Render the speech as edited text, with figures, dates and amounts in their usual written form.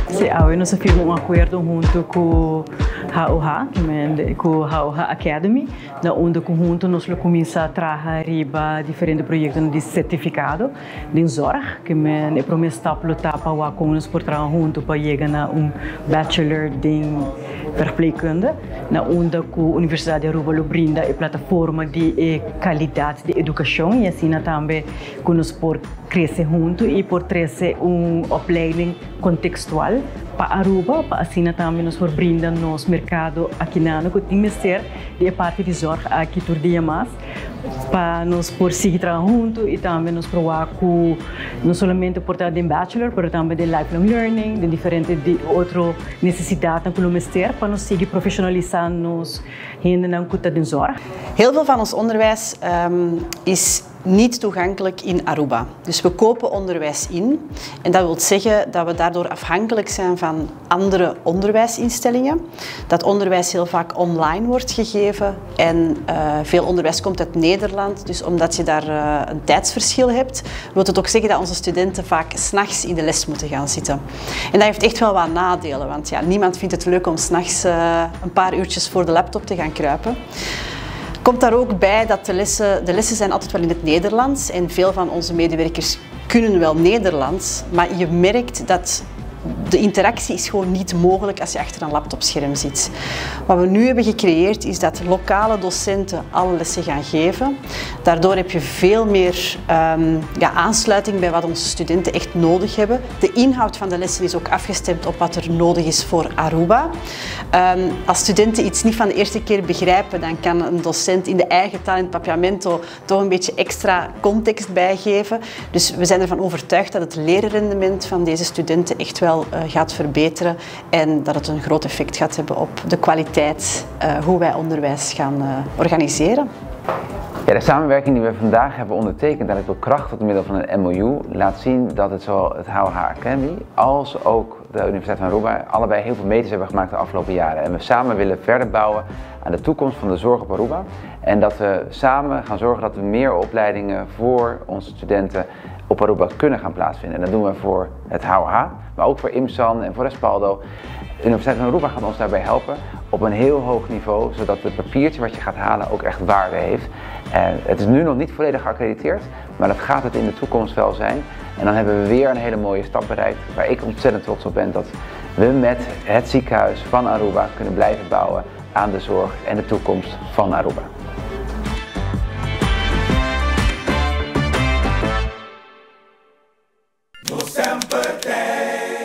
Sim, nós firmamos acordo junto com HOH, com HOH Academy, onde conjunto nós começamos a trabalhar riba diferentes projetos de certificado de zorg, que é o primeiro stap para com nós por trabalhar junto para chegar a bachelor de verpleegkunde, onde a Universidade de Aruba brinda a plataforma de qualidade de educação e assim também que nós por crescer junto e por trazer opleiding contextual para Aruba, para assim também nós por brindar nos mercado aqui na que tem ser de parte de zorg aqui todo dia mais para nós por seguir trabalhando junto e também nós provar que não somente por de bachelor, mas também de lifelong learning, de diferentes de outra necessidade que nós ter para nós seguir profissionalizando nos ainda na kuta de zorg. Heel veel van ons onderwijs is niet toegankelijk in Aruba. Dus we kopen onderwijs in en dat wil zeggen dat we daardoor afhankelijk zijn van andere onderwijsinstellingen. Dat onderwijs heel vaak online wordt gegeven en veel onderwijs komt uit Nederland. Dus omdat je daar een tijdsverschil hebt, wil het ook zeggen dat onze studenten vaak 's nachts in de les moeten gaan zitten. En dat heeft echt wel wat nadelen, want ja, niemand vindt het leuk om 's nachts een paar uurtjes voor de laptop te gaan kruipen. Komt daar ook bij dat de lessen zijn altijd wel in het Nederlands en veel van onze medewerkers kunnen wel Nederlands, maar je merkt dat de interactie is gewoon niet mogelijk als je achter een laptopscherm zit. Wat we nu hebben gecreëerd is dat lokale docenten alle lessen gaan geven. Daardoor heb je veel meer aansluiting bij wat onze studenten echt nodig hebben. De inhoud van de lessen is ook afgestemd op wat er nodig is voor Aruba. Als studenten iets niet van de eerste keer begrijpen, dan kan een docent in de eigen taal, in het papiamento, toch een beetje extra context bijgeven. Dus we zijn ervan overtuigd dat het leerrendement van deze studenten echt wel gaat verbeteren en dat het een groot effect gaat hebben op de kwaliteit hoe wij onderwijs gaan organiseren. Ja, de samenwerking die we vandaag hebben ondertekend aan het kracht door middel van een MOU laat zien dat het zowel het HOH Academy als ook de Universiteit van Aruba allebei heel veel meters hebben gemaakt de afgelopen jaren. En we samen willen verder bouwen aan de toekomst van de zorg op Aruba. En dat we samen gaan zorgen dat we meer opleidingen voor onze studenten op Aruba kunnen gaan plaatsvinden. En dat doen we voor het HOH, maar ook voor IMSAN en voor Respaldo. De Universiteit van Aruba gaat ons daarbij helpen op een heel hoog niveau, zodat het papiertje wat je gaat halen ook echt waarde heeft. En het is nu nog niet volledig geaccrediteerd, maar dat gaat het in de toekomst wel zijn. En dan hebben we weer een hele mooie stap bereikt, waar ik ontzettend trots op ben dat we met het ziekenhuis van Aruba kunnen blijven bouwen aan de zorg en de toekomst van Aruba. No sempre tem.